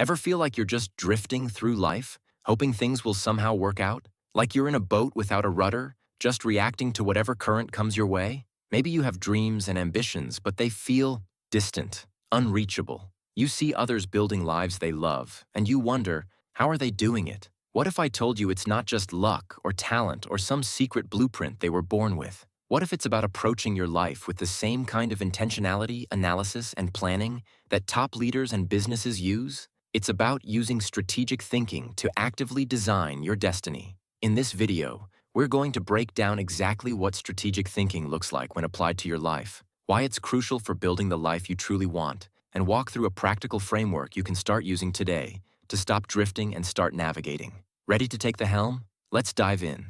Ever feel like you're just drifting through life, hoping things will somehow work out? Like you're in a boat without a rudder, just reacting to whatever current comes your way? Maybe you have dreams and ambitions, but they feel distant, unreachable. You see others building lives they love, and you wonder, how are they doing it? What if I told you it's not just luck or talent or some secret blueprint they were born with? What if it's about approaching your life with the same kind of intentionality, analysis, and planning that top leaders and businesses use? It's about using strategic thinking to actively design your destiny. In this video, we're going to break down exactly what strategic thinking looks like when applied to your life, why it's crucial for building the life you truly want, and walk through a practical framework you can start using today to stop drifting and start navigating. Ready to take the helm? Let's dive in.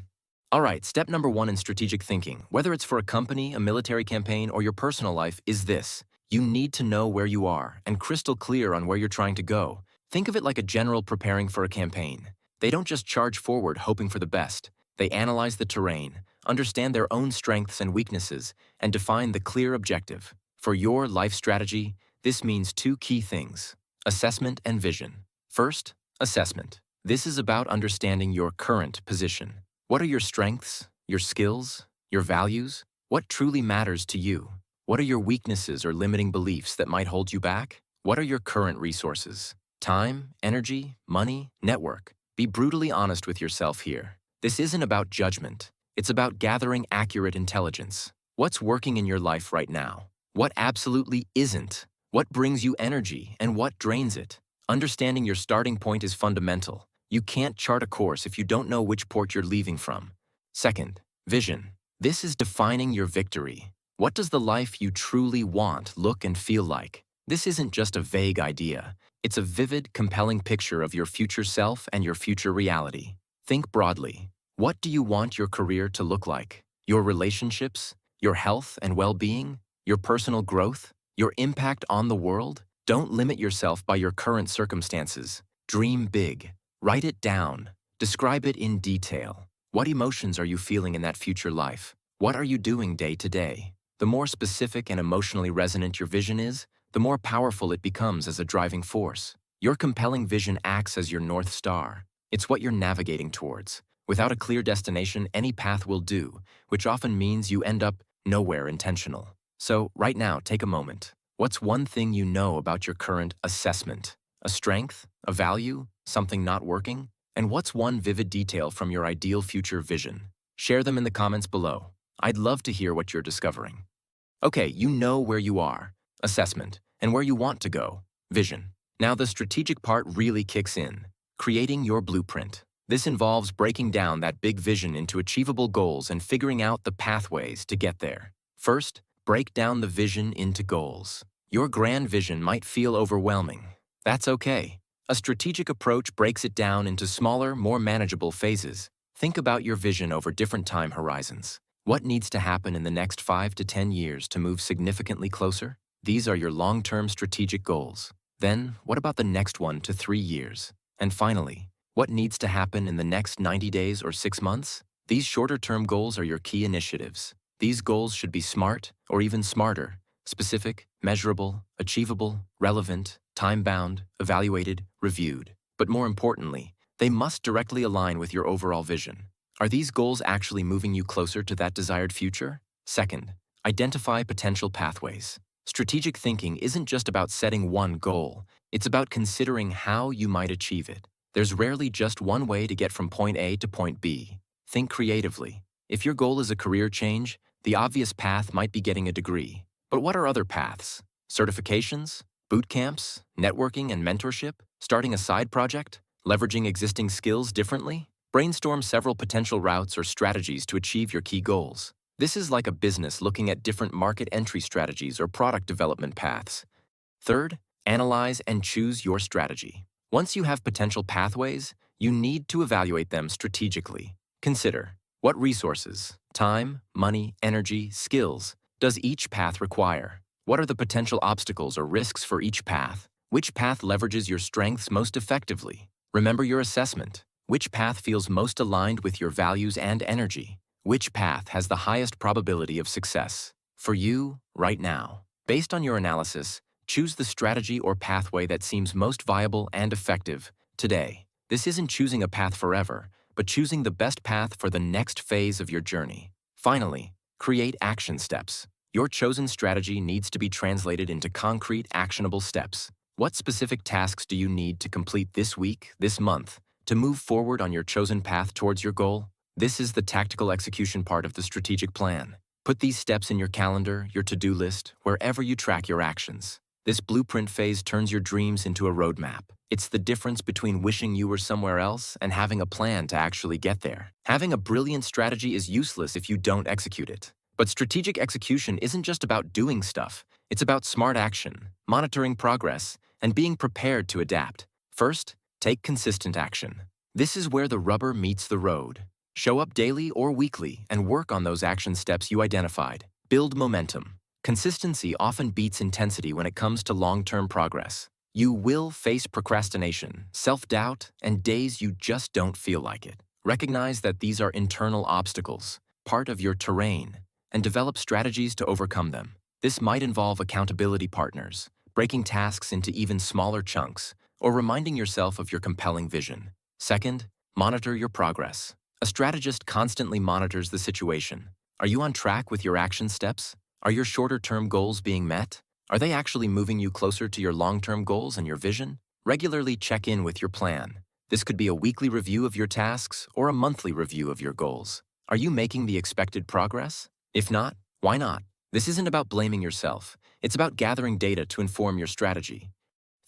All right, step number 1 in strategic thinking, whether it's for a company, a military campaign, or your personal life, is this. You need to know where you are and crystal clear on where you're trying to go. Think of it like a general preparing for a campaign. They don't just charge forward hoping for the best. They analyze the terrain, understand their own strengths and weaknesses, and define the clear objective. For your life strategy, this means 2 key things: assessment and vision. First, assessment. This is about understanding your current position. What are your strengths, your skills, your values? What truly matters to you? What are your weaknesses or limiting beliefs that might hold you back? What are your current resources? Time, energy, money, network. Be brutally honest with yourself here. This isn't about judgment. It's about gathering accurate intelligence. What's working in your life right now? What absolutely isn't? What brings you energy and what drains it? Understanding your starting point is fundamental. You can't chart a course if you don't know which port you're leaving from. Second, vision. This is defining your victory. What does the life you truly want look and feel like? This isn't just a vague idea. It's a vivid, compelling picture of your future self and your future reality. Think broadly. What do you want your career to look like? Your relationships? Your health and well-being? Your personal growth? Your impact on the world? Don't limit yourself by your current circumstances. Dream big. Write it down. Describe it in detail. What emotions are you feeling in that future life? What are you doing day to day? The more specific and emotionally resonant your vision is, the more powerful it becomes as a driving force. Your compelling vision acts as your North Star. It's what you're navigating towards. Without a clear destination, any path will do, which often means you end up nowhere intentional. So, right now, take a moment. What's one thing you know about your current assessment? A strength? A value? Something not working? And what's one vivid detail from your ideal future vision? Share them in the comments below. I'd love to hear what you're discovering. Okay, you know where you are, assessment, and where you want to go, vision. Now the strategic part really kicks in, creating your blueprint. This involves breaking down that big vision into achievable goals and figuring out the pathways to get there. First, break down the vision into goals. Your grand vision might feel overwhelming. That's okay. A strategic approach breaks it down into smaller, more manageable phases. Think about your vision over different time horizons. What needs to happen in the next 5 to 10 years to move significantly closer? These are your long-term strategic goals. Then, what about the next 1 to 3 years? And finally, what needs to happen in the next 90 days or 6 months? These shorter-term goals are your key initiatives. These goals should be smart, or even smarter, specific, measurable, achievable, relevant, time-bound, evaluated, reviewed. But more importantly, they must directly align with your overall vision. Are these goals actually moving you closer to that desired future? Second, identify potential pathways. Strategic thinking isn't just about setting one goal. It's about considering how you might achieve it. There's rarely just one way to get from point A to point B. Think creatively. If your goal is a career change, the obvious path might be getting a degree. But what are other paths? Certifications? Boot camps? Networking and mentorship? Starting a side project? Leveraging existing skills differently? Brainstorm several potential routes or strategies to achieve your key goals. This is like a business looking at different market entry strategies or product development paths. Third, analyze and choose your strategy. Once you have potential pathways, you need to evaluate them strategically. Consider, what resources, time, money, energy, skills does each path require? What are the potential obstacles or risks for each path? Which path leverages your strengths most effectively? Remember your assessment. Which path feels most aligned with your values and energy? Which path has the highest probability of success for you right now? Based on your analysis, Choose the strategy or pathway that seems most viable and effective today. This isn't choosing a path forever, but choosing the best path for the next phase of your journey. Finally, create action steps. Your chosen strategy needs to be translated into concrete, actionable steps. What specific tasks do you need to complete this week, this month, to move forward on your chosen path towards your goal? This is the tactical execution part of the strategic plan. Put these steps in your calendar, your to-do list, wherever you track your actions. This blueprint phase turns your dreams into a roadmap. It's the difference between wishing you were somewhere else and having a plan to actually get there. Having a brilliant strategy is useless if you don't execute it. But strategic execution isn't just about doing stuff. It's about smart action, monitoring progress, and being prepared to adapt. First, take consistent action. This is where the rubber meets the road. Show up daily or weekly and work on those action steps you identified. Build momentum. Consistency often beats intensity when it comes to long-term progress. You will face procrastination, self-doubt, and days you just don't feel like it. Recognize that these are internal obstacles, part of your terrain, and develop strategies to overcome them. This might involve accountability partners, breaking tasks into even smaller chunks, or reminding yourself of your compelling vision. Second, monitor your progress. A strategist constantly monitors the situation. Are you on track with your action steps? Are your shorter-term goals being met? Are they actually moving you closer to your long-term goals and your vision? Regularly check in with your plan. This could be a weekly review of your tasks or a monthly review of your goals. Are you making the expected progress? If not, why not? This isn't about blaming yourself. It's about gathering data to inform your strategy.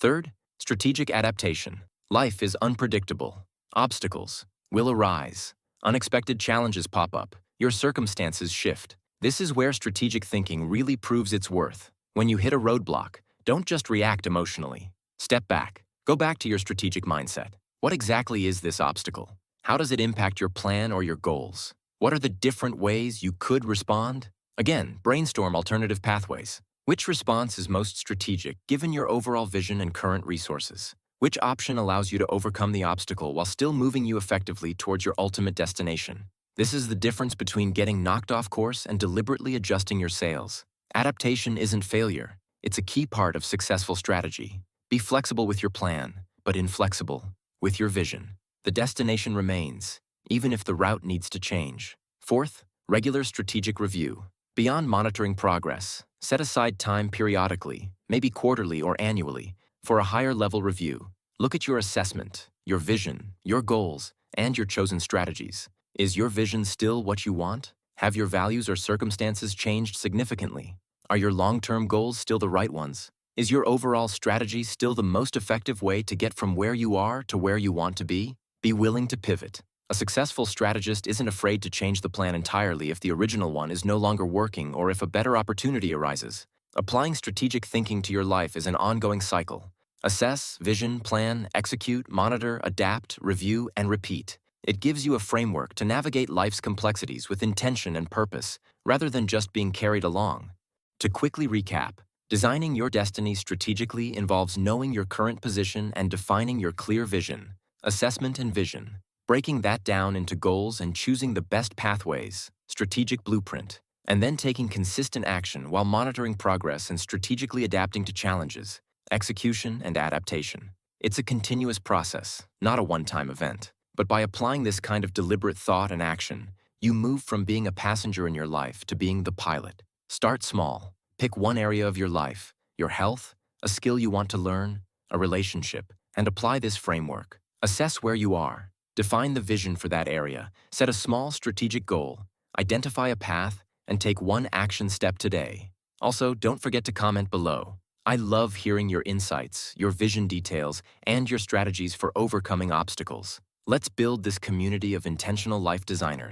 Third, strategic adaptation. Life is unpredictable. Obstacles will arise. Unexpected challenges pop up. Your circumstances shift. This is where strategic thinking really proves its worth. When you hit a roadblock, don't just react emotionally. Step back. Go back to your strategic mindset. What exactly is this obstacle? How does it impact your plan or your goals? What are the different ways you could respond? Again, brainstorm alternative pathways. Which response is most strategic given your overall vision and current resources? Which option allows you to overcome the obstacle while still moving you effectively towards your ultimate destination? This is the difference between getting knocked off course and deliberately adjusting your sails. Adaptation isn't failure. It's a key part of successful strategy. Be flexible with your plan, but inflexible with your vision. The destination remains, even if the route needs to change. Fourth, regular strategic review. Beyond monitoring progress, set aside time periodically, maybe quarterly or annually, for a higher-level review. Look at your assessment, your vision, your goals, and your chosen strategies. Is your vision still what you want? Have your values or circumstances changed significantly? Are your long-term goals still the right ones? Is your overall strategy still the most effective way to get from where you are to where you want to be? Be willing to pivot. A successful strategist isn't afraid to change the plan entirely if the original one is no longer working or if a better opportunity arises. Applying strategic thinking to your life is an ongoing cycle. Assess, vision, plan, execute, monitor, adapt, review, and repeat. It gives you a framework to navigate life's complexities with intention and purpose, rather than just being carried along. To quickly recap, designing your destiny strategically involves knowing your current position and defining your clear vision, assessment and vision, breaking that down into goals and choosing the best pathways, strategic blueprint, and then taking consistent action while monitoring progress and strategically adapting to challenges, execution and adaptation. It's a continuous process, not a one-time event. But by applying this kind of deliberate thought and action, you move from being a passenger in your life to being the pilot. Start small. Pick one area of your life, your health, a skill you want to learn, a relationship, and apply this framework. Assess where you are. Define the vision for that area. Set a small strategic goal. Identify a path, and take one action step today. Also, don't forget to comment below. I love hearing your insights, your vision details, and your strategies for overcoming obstacles. Let's build this community of intentional life designers.